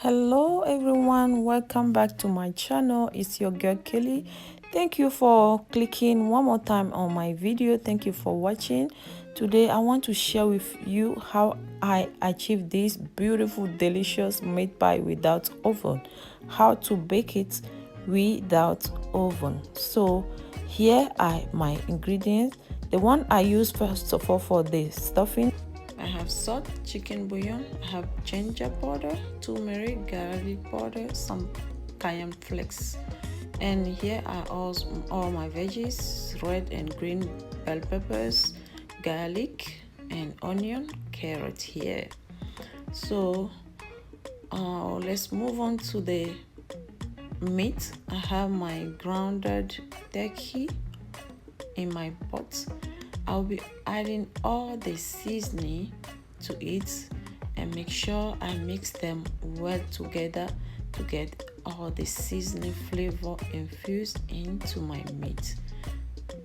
Hello everyone, welcome back to my channel. It's your girl Kelly. Thank you for clicking one more time on my video. Thank you for watching. Today I want to share with you how I achieve this beautiful delicious meat pie without oven, how to bake it without oven. So here are my ingredients. The one I use first of all for the stuffing, I have salt, chicken bouillon, I have ginger powder, turmeric, garlic powder, some cayenne flakes. And here are all my veggies, red and green bell peppers, garlic and onion, carrot here. So let's move on to the meat. I have my grounded turkey in my pot. I'll be adding all the seasoning to it and make sure I mix them well together to get all the seasoning flavor infused into my meat.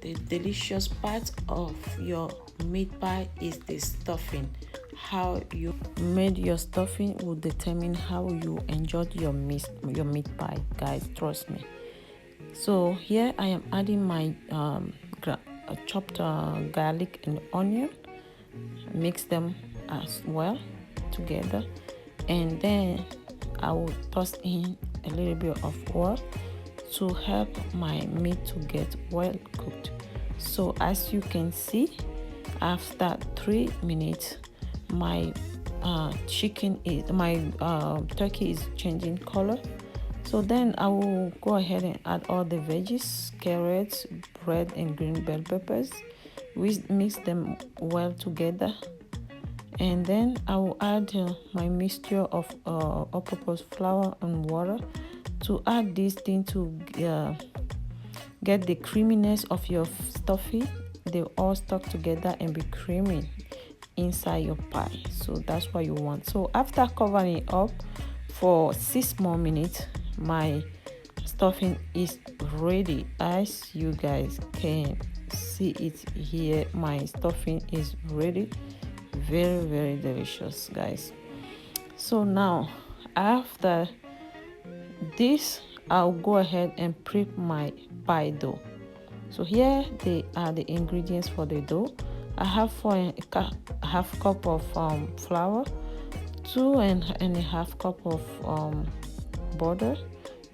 The delicious part of your meat pie is the stuffing. How you made your stuffing will determine how you enjoyed your meat pie, guys, trust me. So here I am adding my chopped garlic and onion, mix them as well together, and then I will toss in a little bit of oil to help my meat to get well cooked. So as you can see, after 3 minutes my turkey is changing color. So then I will go ahead and add all the veggies, carrots, red and green bell peppers. We mix them well together, and then I will add my mixture of all-purpose flour and water to add this thing to get the creaminess of your stuffing. They all stuck together and be creamy inside your pie. So that's what you want. So after covering it up for 6 more minutes, my stuffing is ready. As you guys can see it here, my stuffing is ready. Very delicious, guys. So now after this, I'll go ahead and prep my pie dough. So here they are the ingredients for the dough. I have 4.5 cup of flour, 2.5 cup of butter.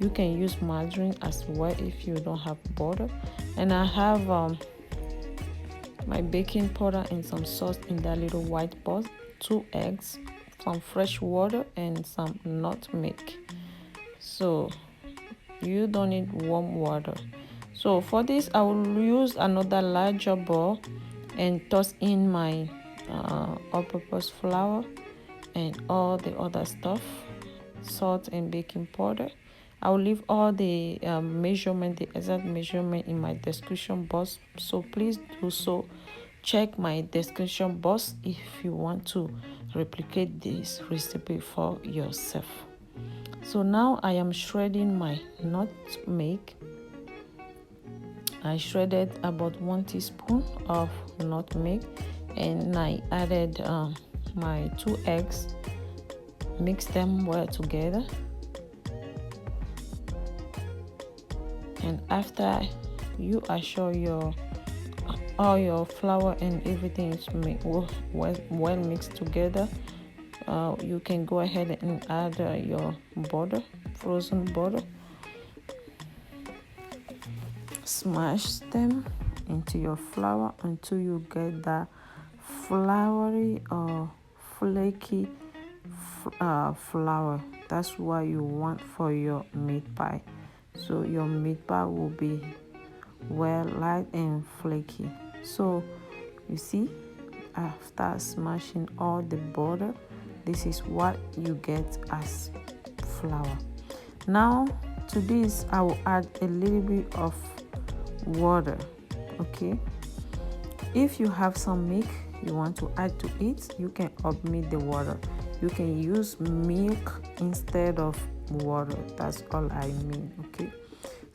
You can use margarine as well if you don't have butter. And I have my baking powder and some sauce in that little white pot, 2 eggs, some fresh water and some nutmeg. So you don't need warm water. So for this I will use another larger bowl and toss in my all-purpose flour and all the other stuff, salt and baking powder. I will leave all the the exact measurement in my description box, so please do so. Check my description box if you want to replicate this recipe for yourself. So now I am shredding my nutmeg. I shredded about 1 teaspoon of nutmeg, and I added my 2 eggs, mix them well together. And after you assure all your flour and everything is well mixed together, you can go ahead and add your butter, frozen butter. Smash them into your flour until you get that floury or flaky flour. That's what you want for your meat pie. So your meat pie will be well light and flaky. So you see, after smashing all the butter, this is what you get as flour. Now to this I will add a little bit of water. Okay, if you have some milk you want to add to it, you can omit the water. You can use milk instead of water. That's all I mean. Okay,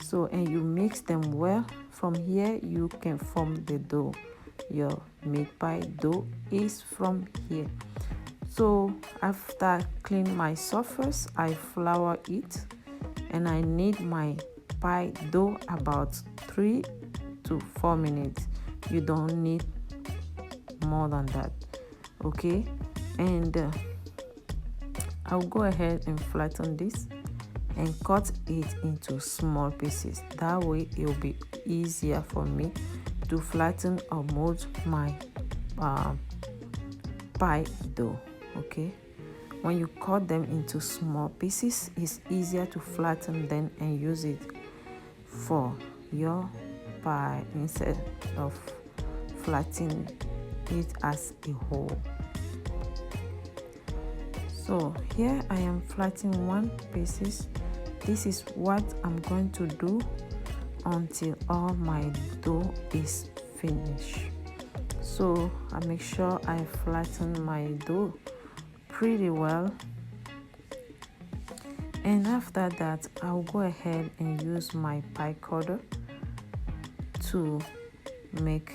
so and you mix them well. From here you can form the dough. Your meat pie dough is from here. So after clean my surface, I flour it, and I need my pie dough about 3 to 4 minutes. You don't need more than that, okay? And I'll go ahead and flatten this and cut it into small pieces. That way it will be easier for me to flatten or mold my pie dough, okay? When you cut them into small pieces, it's easier to flatten them and use it for your pie instead of flattening it as a whole. So here I am flattening one pieces. This is what I'm going to do until all my dough is finished. So I make sure I flatten my dough pretty well, and after that I'll go ahead and use my pie cutter to make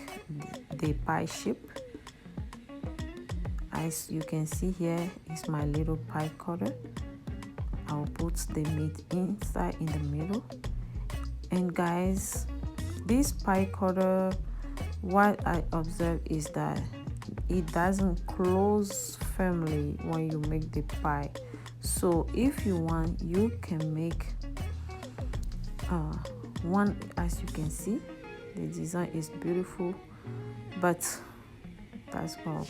the pie shape. As you can see, here is my little pie cutter. I'll put the meat inside in the middle. And guys, this pie cutter, what I observe is that it doesn't close firmly when you make the pie. So if you want, you can make one. As you can see, the design is beautiful, but that's all.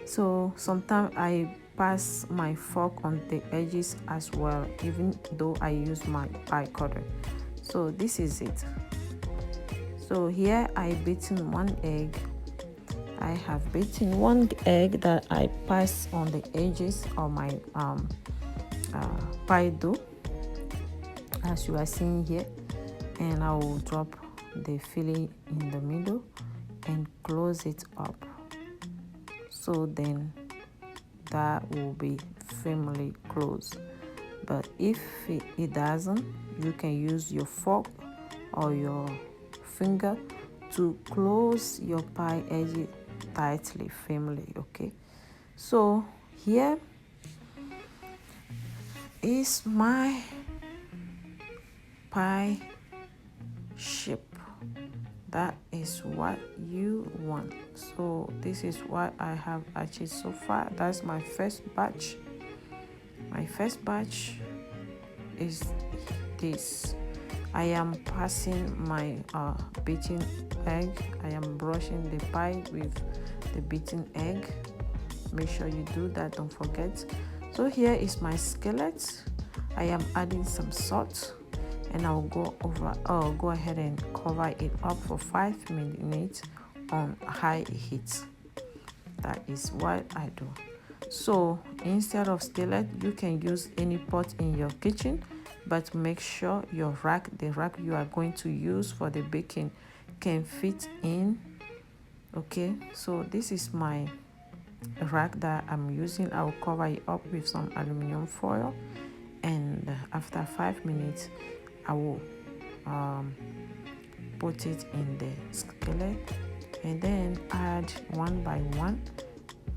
So sometimes I pass my fork on the edges as well, even though I use my pie cutter. So this is it. So here I beaten one egg. I have beaten one egg that I pass on the edges of my pie dough, as you are seeing here, and I will drop the filling in the middle and close it up. So then that will be firmly closed. But if it doesn't, you can use your fork or your finger to close your pie edge tightly, firmly, okay? So here is my pie shape. That is what you want. So this is what I have achieved so far. That's my first batch. My first batch is this. I am passing my beaten egg. I am brushing the pie with the beaten egg. Make sure you do that, don't forget. So here is my skillet. I am adding some salt, and I'll go ahead and cover it up for 5 minutes on high heat. That is what I do. So instead of skillet, you can use any pot in your kitchen, but make sure your the rack you are going to use for the baking can fit in. Okay, so this is my rack that I'm using. I will cover it up with some aluminum foil, and after 5 minutes I will put it in the skillet and then add one by one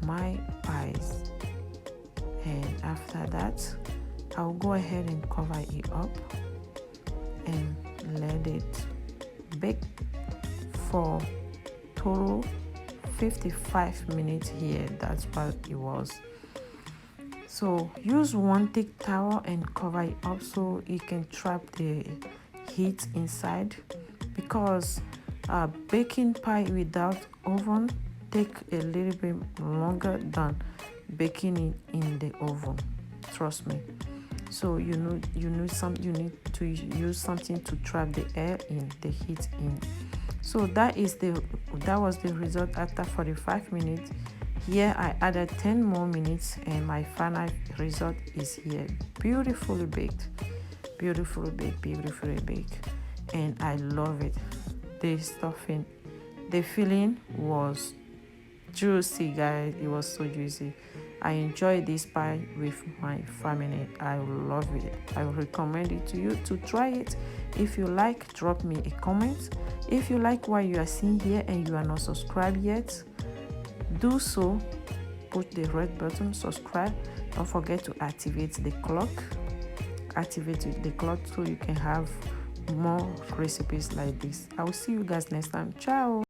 my pies. And after that, I'll go ahead and cover it up and let it bake for total 55 minutes here. That's what it was. So use one thick towel and cover it up so it can trap the heat inside, because baking pie without oven take a little bit longer than baking it in the oven, trust me. So you need to use something to trap the air in, the heat in. So that was the result after 45 minutes. Here I added 10 more minutes, and my final result is here. Beautifully baked, beautifully baked, beautifully baked, and I love it. The stuffing, the filling was juicy, guys. It was so juicy. I enjoyed this pie with my family. I love it. I recommend it to you to try it. If you like, drop me a comment. If you like what you are seeing here and you are not subscribed yet, do so. push the red button, subscribe. Don't forget to activate the clock. Activate the clock so you can have more recipes like this. I will see you guys next time. Ciao.